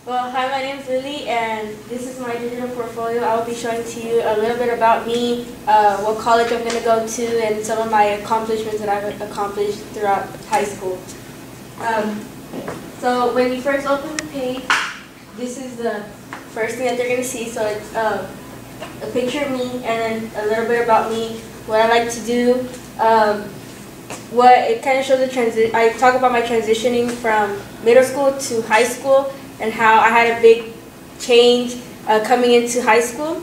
Well, hi, my name is Lilly, and this is my digital portfolio. I will be showing to you a little bit about me, what college I'm going to go to, and some of my accomplishments that I've accomplished throughout high school. So when you first open the page, this is the first thing that they're going to see. So it's a picture of me, and then a little bit about me, what I like to do. It kind of shows the transition. I talk about my transitioning from middle school to high school and how I had a big change coming into high school.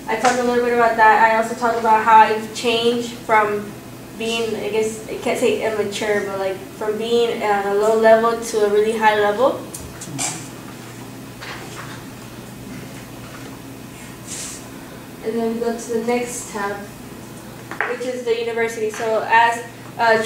I talk a little bit about that. I also talk about how I've changed from being, I guess I can't say immature, but like from being at a low level to a really high level. And then we go to the next tab, which is the university. So as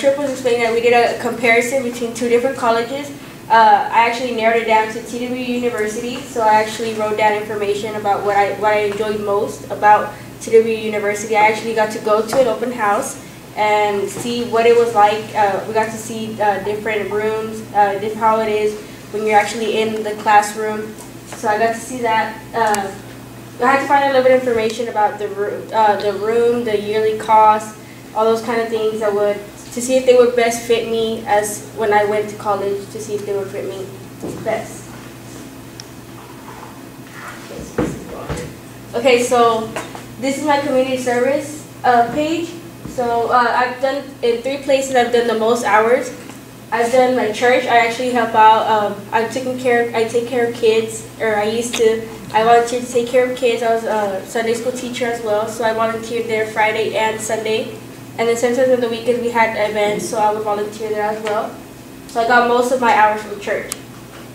Trip was explaining, that we did a comparison between two different colleges. I actually narrowed it down to TW University, so I actually wrote down information about what I enjoyed most about TW University. I actually got to go to an open house and see what it was like. We got to see different rooms, how it is when you're actually in the classroom. So I got to see that. I had to find a little bit of information about the room, the yearly cost, all those kind of things to see if they would best fit me as when I went to college, to see if they would fit me best. Okay, so this is my community service page. So I've done, in 3 places I've done the most hours. I've done my church. I actually help out. I take care of kids, or I volunteered to take care of kids. I was a Sunday school teacher as well, so I volunteered there Friday and Sunday. And then sometimes on the weekends we had events, so I would volunteer there as well. So I got most of my hours from church.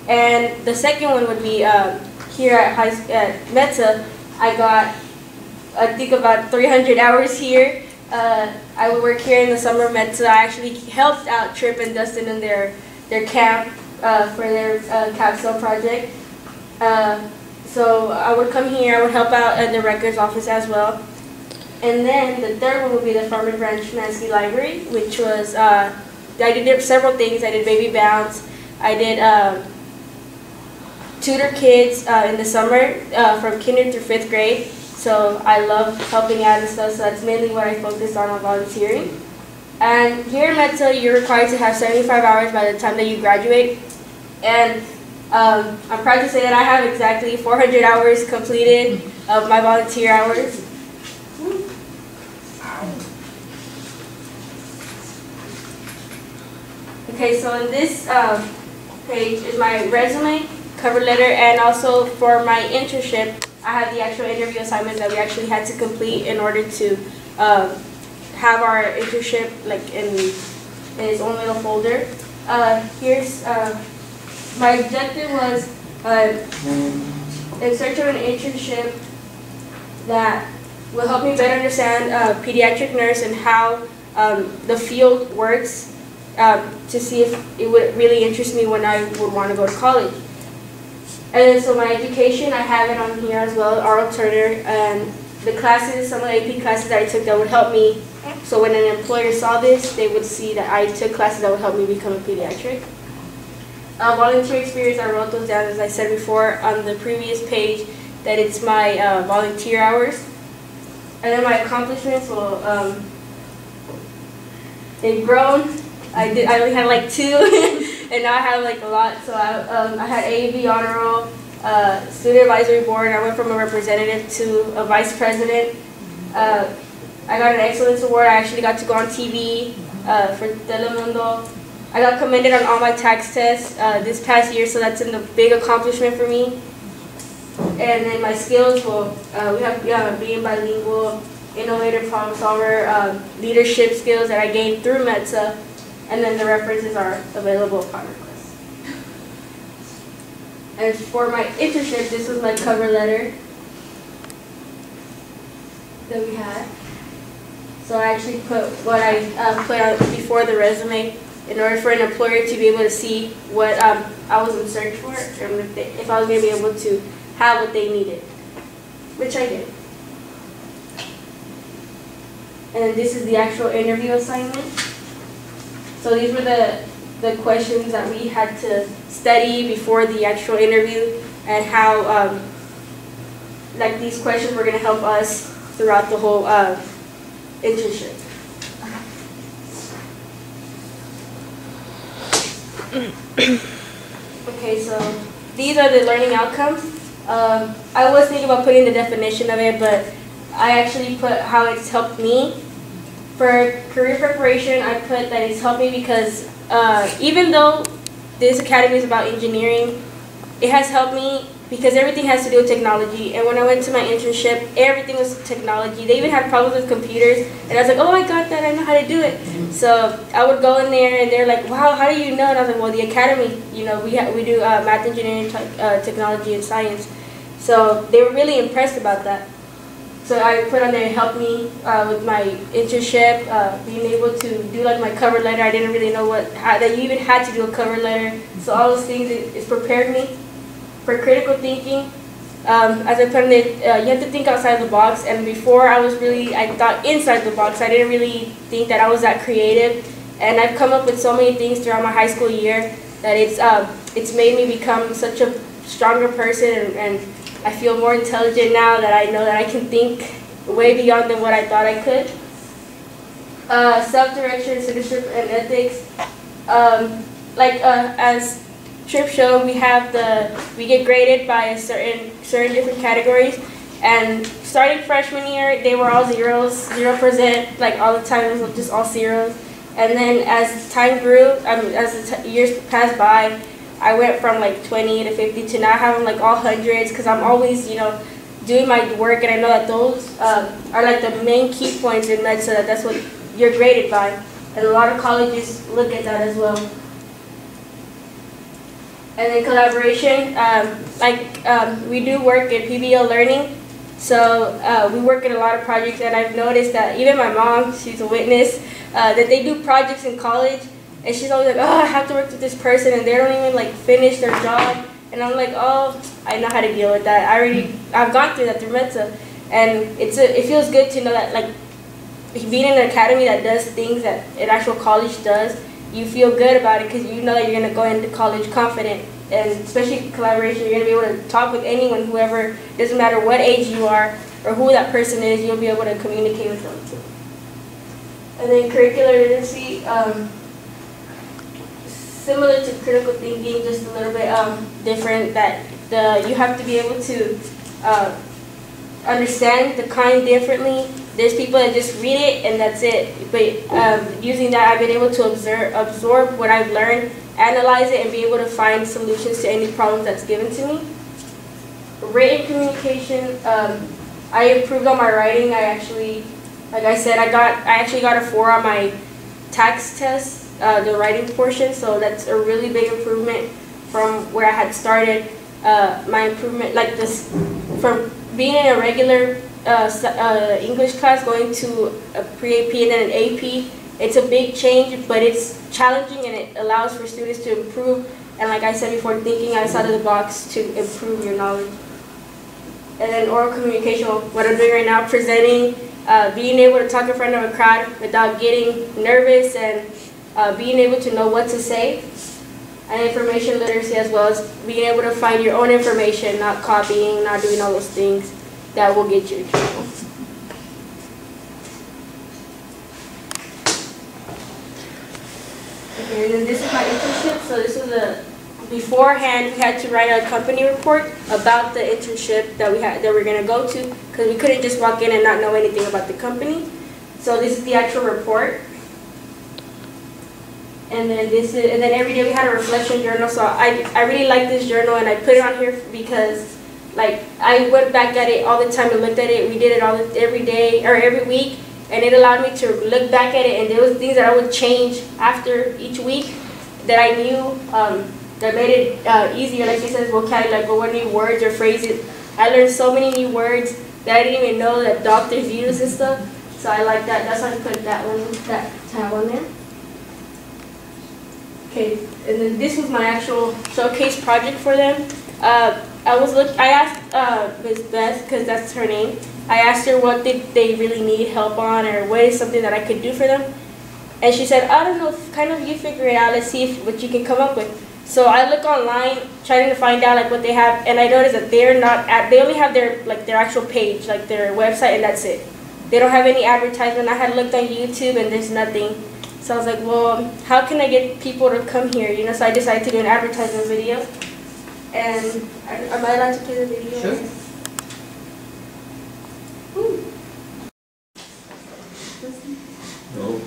And the second one would be here at METSA. I got, I think, about 300 hours here. I would work here in the summer of METSA. I actually helped out Trip and Dustin in their camp for their capstone project. So I would come here, I would help out in the records office as well. And then the third one would be the Farmers Branch Mansky Library, which was, I did several things. I did baby bounce. I did tutor kids in the summer from kinder through 5th grade. So I love helping out and stuff, so that's mainly what I focused on volunteering. And here at METSA, you're required to have 75 hours by the time that you graduate. And I'm proud to say that I have exactly 400 hours completed of my volunteer hours. Okay, so in this page is my resume, cover letter, and also for my internship, I have the actual interview assignments that we actually had to complete in order to have our internship like in its own little folder. Here's my objective was in search of an internship that will help me better understand pediatric nurse and how the field works, to see if it would really interest me when I would want to go to college. And then so my education, I have it on here as well, oral Turner, and the classes, some of the AP classes that I took that would help me. So when an employer saw this, they would see that I took classes that would help me become a pediatric. Volunteer experience, I wrote those down as I said before on the previous page, that it's my volunteer hours. And then my accomplishments, well, they've grown. I only had like 2, and now I have like a lot. So I had AAV honor roll, student advisory board. I went from a representative to a vice president. I got an excellence award. I actually got to go on TV for Telemundo. I got commended on all my tax tests this past year, so that's a big accomplishment for me. And then my skills, well, we have being bilingual, innovative problem solver, leadership skills that I gained through METSA. And then the references are available upon request. And for my internship, this was my cover letter that we had. So I actually put what I put out before the resume in order for an employer to be able to see what I was in search for, and if I was going to be able to have what they needed, which I did. And this is the actual interview assignment. So these were the questions that we had to study before the actual interview. and how like these questions were going to help us throughout the whole internship. Okay, so these are the learning outcomes. I was thinking about putting the definition of it, but I actually put how it's helped me. For career preparation, I put that it's helped me because even though this academy is about engineering, it has helped me because everything has to do with technology. And when I went to my internship, everything was technology. They even had problems with computers, and I was like, oh, I got that, I know how to do it. So I would go in there, and they're like, wow, how do you know? And I was like, well, the academy, you know, we do math, engineering, technology, and science. So they were really impressed about that. So I put on there, it helped me with my internship, being able to do like my cover letter. I didn't really know that you even had to do a cover letter. So all those things, it's prepared me. For critical thinking, as I put in it, you have to think outside the box. And before I thought inside the box. I didn't really think that I was that creative. And I've come up with so many things throughout my high school year that it's made me become such a stronger person, and I feel more intelligent now that I know that I can think way beyond than what I thought I could. Self-direction, citizenship, and ethics. As Trip showed, we get graded by certain different categories, and starting freshman year, they were all zeros, 0%, like all the time, it was just all zeros. And then as time grew, as the years passed by, I went from like 20 to 50 to now having like all hundreds, because I'm always, you know, doing my work, and I know that those are like the main key points in METSA, that's what you're graded by. And a lot of colleges look at that as well. And then collaboration, we do work in PBL learning, so we work in a lot of projects, and I've noticed that even my mom, she's a witness, that they do projects in college, and she's always like, oh, I have to work with this person, and they don't even like finish their job, and I'm like, oh, I know how to deal with that. I've gone through that through METSA, and it feels good to know that like being in an academy that does things that an actual college does. You feel good about it because you know that you're going to go into college confident, and especially collaboration, you're going to be able to talk with anyone, whoever, doesn't matter what age you are or who that person is, you'll be able to communicate with them. And then curricular literacy, similar to critical thinking, just a little bit different, that you have to be able to understand the kind differently. There's people that just read it and that's it. But using that, I've been able to absorb what I've learned, analyze it, and be able to find solutions to any problem that's given to me. Written communication, I improved on my writing. I actually, like I said, I actually got a 4 on my tax test, the writing portion. So that's a really big improvement from where I had started. My improvement, like this, from being in a regular English class, going to a pre-AP and then an AP, it's a big change, but it's challenging, and it allows for students to improve, and like I said before, thinking outside of the box to improve your knowledge. And then oral communication, what I'm doing right now, presenting, being able to talk in front of a crowd without getting nervous, and being able to know what to say. And information literacy, as well as being able to find your own information, not copying, not doing all those things that will get you in trouble. Okay, and then this is my internship. So this was beforehand, we had to write a company report about the internship that we're gonna go to, because we couldn't just walk in and not know anything about the company. So this is the actual report. And then every day we had a reflection journal. So I really like this journal, and I put it on here because like I went back at it all the time and looked at it. We did it every day or every week, and it allowed me to look back at it, and there was things that I would change after each week that I knew that made it easier. Like she says, vocabulary, like what new words or phrases. I learned so many new words that I didn't even know that doctors use and stuff. So I like that. That's why I put that tab on there. Okay, and then this was my actual showcase project for them. I asked Ms. Beth, because that's her name, I asked her what did they really need help on, or what is something that I could do for them. And she said, I don't know, kind of you figure it out, let's see what you can come up with. So I look online trying to find out like what they have, and I noticed that they only have their actual page, like their website, and that's it. They don't have any advertisement. I had looked on YouTube and there's nothing. So I was like, well, how can I get people to come here? You know, so I decided to do an advertisement video. And am I allowed to play the video? Sure. No.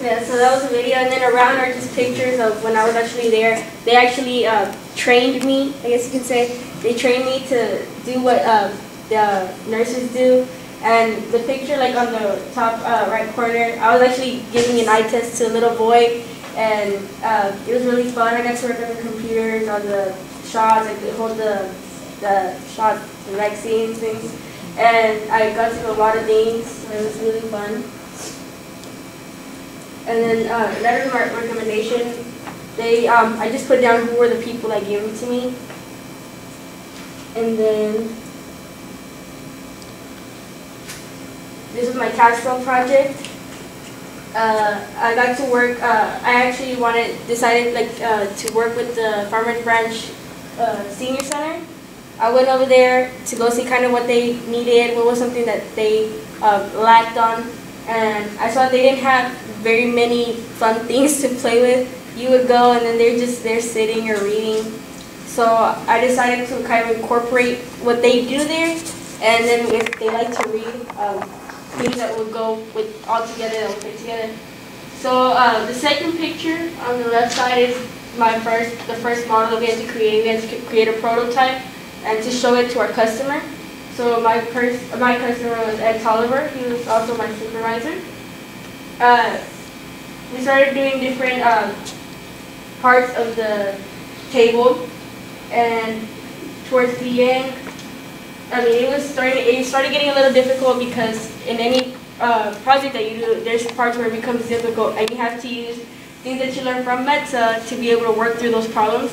Yeah, so that was a video, and then around are just pictures of when I was actually there. They actually trained me, I guess you could say. They trained me to do what the nurses do. And the picture, like on the top right corner, I was actually giving an eye test to a little boy, and it was really fun. I got to work on the computers, on the shots, like hold the shot, the vaccine things, and I got to do a lot of things. So it was really fun. And then letter of recommendation, I just put down who were the people that gave it to me, and then this is my cash flow project. I got to work. I actually decided to work with the Farmers Branch Senior Center. I went over there to go see kind of what they needed, what was something that they lacked on, and I saw they didn't have very many fun things to play with. You would go and then they're just there sitting or reading. So I decided to kind of incorporate what they do there, and then if they like to read, things that would go with all together, that would fit together. So the second picture on the left side is the first model that we had to create. We had to create a prototype and to show it to our customer. So my customer was Ed Tolliver. He was also my supervisor. We started doing different parts of the table, and towards the end, it started getting a little difficult because in any project that you do, there's parts where it becomes difficult, and you have to use things that you learn from METSA to be able to work through those problems.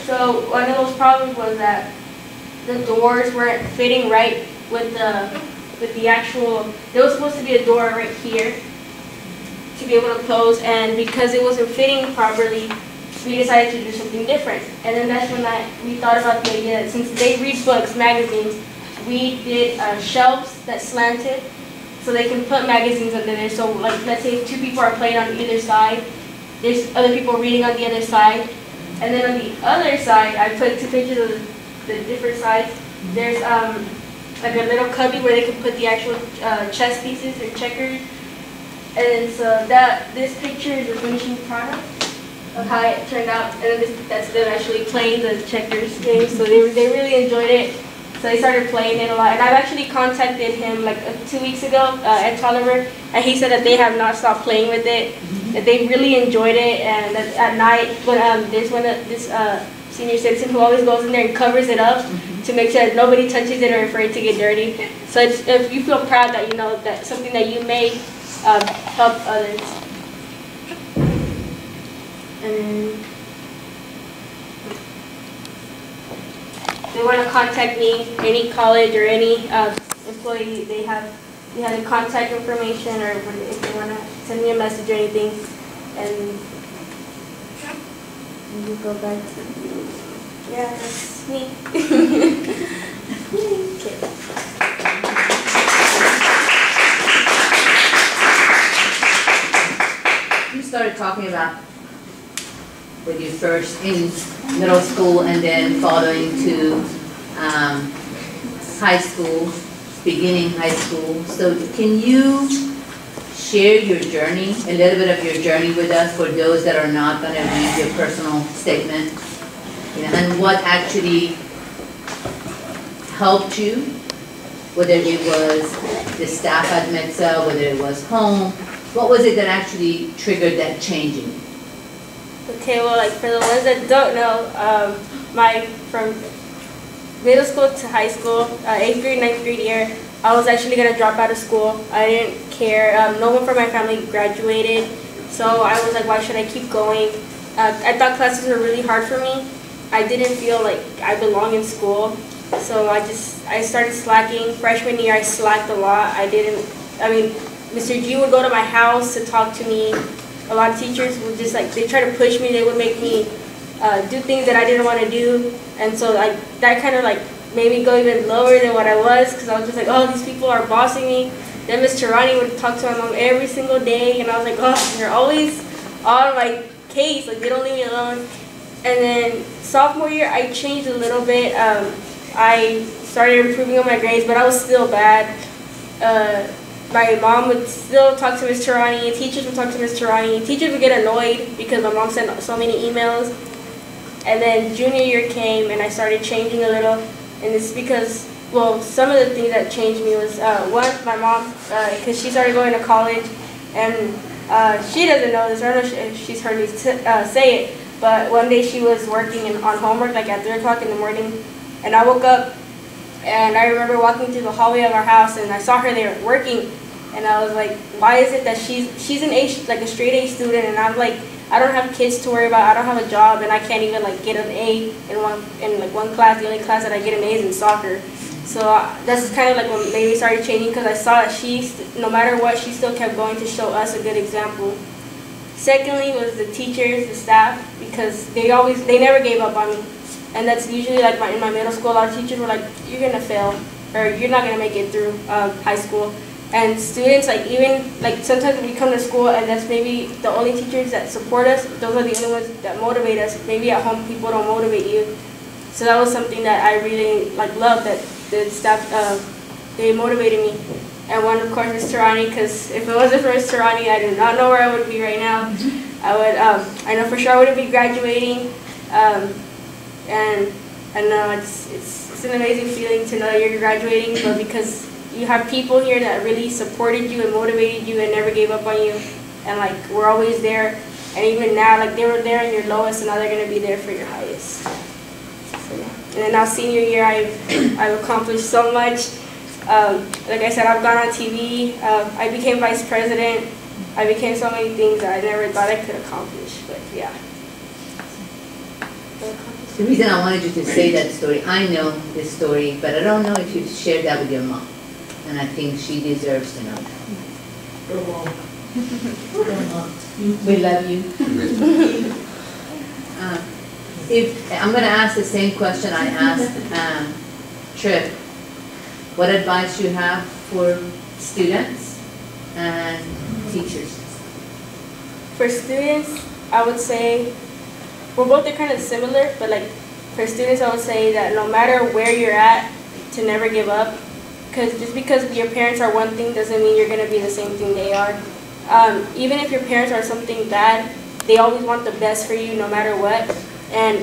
So one of those problems was that the doors weren't fitting right with the actual. There was supposed to be a door right here to be able to close, and because it wasn't fitting properly, we decided to do something different. And then that's when we thought about the idea that since they read books, magazines, we did shelves that slanted so they can put magazines under there. So like, let's say if two people are playing on either side, there's other people reading on the other side. And then on the other side, I put two pictures of the different sides. There's like a little cubby where they can put the actual chess pieces or checkers. And so this picture is a finishing product of how it turned out, and then that's them actually playing the checkers game. So they really enjoyed it. So they started playing it a lot. And I've actually contacted him like 2 weeks ago, Ed Tolliver, and he said that they have not stopped playing with it. That they really enjoyed it, and that at night when there's this senior citizen who always goes in there and covers it up to make sure that nobody touches it or afraid to get dirty. So if you feel proud that you know that something that you made help others. And they want to contact me, any college or any employee, they have the contact information, or if they want to send me a message or anything. And you go back to, yeah, that's me. Okay. You started talking about when you first in middle school and then following to high school, beginning high school. So can you share your journey, a little bit of your journey with us for those that are not going to read your personal statement, and what actually helped you, whether it was the staff at METSA, whether it was home, what was it that actually triggered that changing? Okay, well, like for the ones that don't know, from middle school to high school, 8th grade, 9th grade year, I was actually going to drop out of school. I didn't care. No one from my family graduated, so I was like, why should I keep going? I thought classes were really hard for me. I didn't feel like I belong in school, so I started slacking. Freshman year, I slacked a lot. Mr. G would go to my house to talk to me. A lot of teachers would just they try to push me. They would make me do things that I didn't want to do, and so that kind of made me go even lower than what I was, because I was just like, oh, these people are bossing me. Then Mr. Ronnie would talk to my mom every single day, and I was like, oh, they're always on my case, they don't leave me alone. And then sophomore year, I changed a little bit. I started improving on my grades, but I was still bad. My mom would still talk to Mr. Ronnie, teachers would talk to Mr. Ronnie. Teachers would get annoyed because my mom sent so many emails. And then junior year came and I started changing a little. And it's because, well, some of the things that changed me was, one, my mom, because she started going to college, and she doesn't know this, I don't know if she's heard me say it, but one day she was working on homework at 3 o'clock in the morning, and I woke up, and I remember walking through the hallway of our house, and I saw her there working, and I was like, why is it that she's an A, a straight A student, and I'm like, I don't have kids to worry about, I don't have a job, and I can't even get an A in one class. The only class that I get an A is in soccer. So that's kind of like what made me started changing, because I saw that no matter what, she still kept going to show us a good example. Secondly was the teachers, the staff, because they never gave up on me. And that's usually like in my middle school, a lot of teachers were like, you're gonna fail, or you're not gonna make it through high school. And students, like even like sometimes we come to school and that's maybe the only teachers that support us, those are the only ones that motivate us. Maybe at home people don't motivate you. So that was something that I really loved, that the staff, they motivated me. And one, of course, is Tarani, because if it wasn't for Miss Tarani, I do not know where I would be right now. I know for sure I wouldn't be graduating. And I know it's an amazing feeling to know that you're graduating, but because you have people here that really supported you and motivated you and never gave up on you, and like we're always there. And even now, like they were there in your lowest, and now they're gonna be there for your highest. So, yeah. And then now senior year, I've accomplished so much. Like I said, I've gone on TV. I became vice president. I became so many things that I never thought I could accomplish. But yeah. The reason I wanted you to say that story, I know this story, but I don't know if you've shared that with your mom. And I think she deserves to know that. Go on. We love you. If I'm going to ask the same question I asked Tripp, what advice you have for students and teachers? For students, I would say, we're both kind of similar, but like for students, I would say that no matter where you're at, to never give up. Because just because your parents are one thing doesn't mean you're going to be the same thing they are. Even if your parents are something bad, they always want the best for you no matter what. And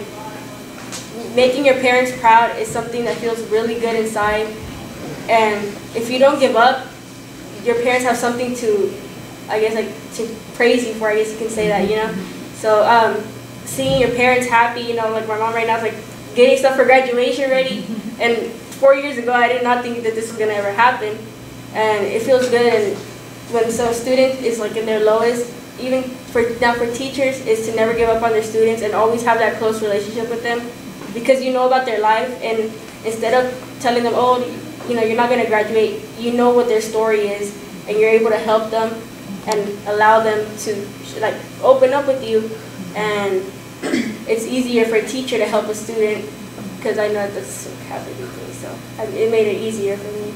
making your parents proud is something that feels really good inside. And if you don't give up, your parents have something to, I guess, like to praise you for, I guess you can say that, you know. So seeing your parents happy, you know, like my mom right now is like getting stuff for graduation ready. And 4 years ago, I did not think that this was gonna ever happen. And it feels good. And when some student is like in their lowest, even for teachers, is to never give up on their students and always have that close relationship with them, because you know about their life. And instead of telling them, oh, you know, you're not gonna graduate, you know what their story is, and you're able to help them and allow them to like open up with you. And it's easier for a teacher to help a student, because I know that's what happened with me, so it made it easier for me.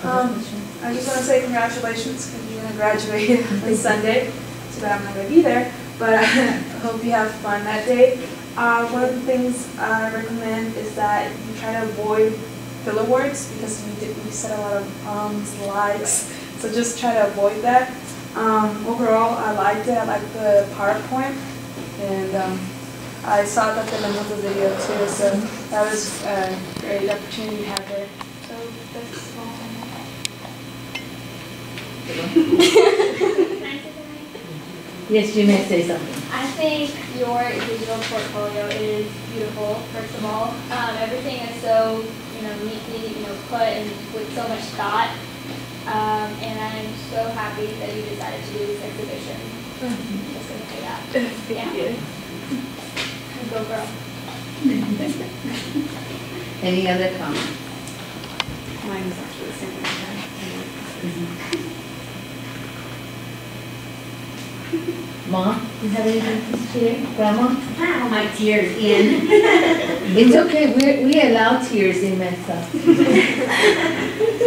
I just want to say congratulations, because you're going to graduate on Sunday. Too bad I'm not going to be there, but I hope you have fun that day. One of the things I recommend is that you try to avoid filler words, because we said a lot of likes, so just try to avoid that. Overall, I liked it. I liked the PowerPoint, and I saw that the Mendoza video too, so that was a great opportunity you had there. So that's all. Yes, you may say something. I think your digital portfolio is beautiful, first of all. Everything is so, neatly, put and with so much thought. And I'm so happy that you decided to do this exhibition. Just gonna say that. Thank you. Go girl. Any other comments? Mine is actually the same. Mom, do you have anything to share? Grandma? I don't hold my tears in. It's okay, we allow tears in METSA.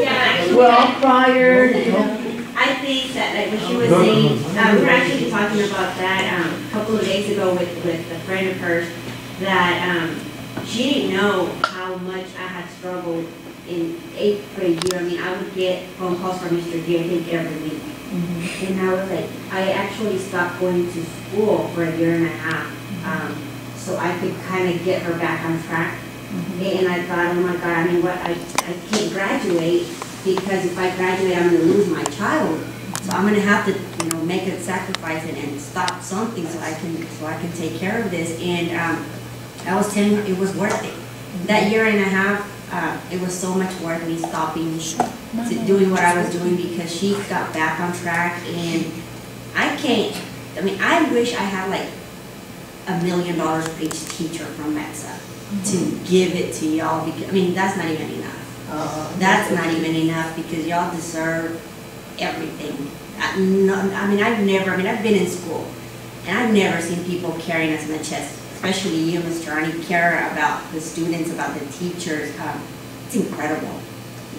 Yeah, We're all criers. I think that, like what she was saying, we were actually talking about that a couple of days ago with a friend of hers, that she didn't know how much I had struggled in 8th grade year. I mean, I would get phone calls from Mr. D, I think, every week. And I was like, I actually stopped going to school for a year and a half, so I could kind of get her back on track. And I thought, oh my God, I mean, I can't graduate, because if I graduate, I'm going to lose my child. So I'm going to have to, make a sacrifice and stop something so I can take care of this. And I was telling her it was worth it. That year and a half, it was so much worth me stopping doing what I was doing, because she got back on track. And I wish I had like $1 million for each teacher from METSA. to give it to y'all, because, I mean, that's not even enough. That's not even enough, because y'all deserve everything. I've been in school, and I've never seen people caring as much as, especially you, Mr. Arnie, care about the students, about the teachers. It's incredible.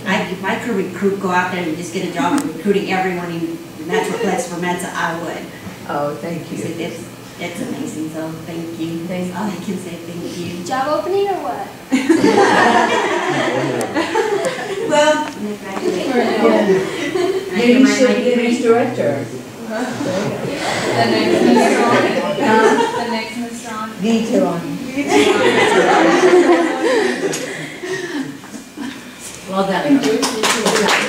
If I could go out there and just get a job recruiting everyone in the Metroplex for METSA, I would. Oh, thank you. It's amazing, so thank you. That's all I can say, thank you. Job opening or what? Well, I'm gonna graduate. Maybe you should be the next director. The next Miss Ron. The next Miss Ron. Dito on. Well done.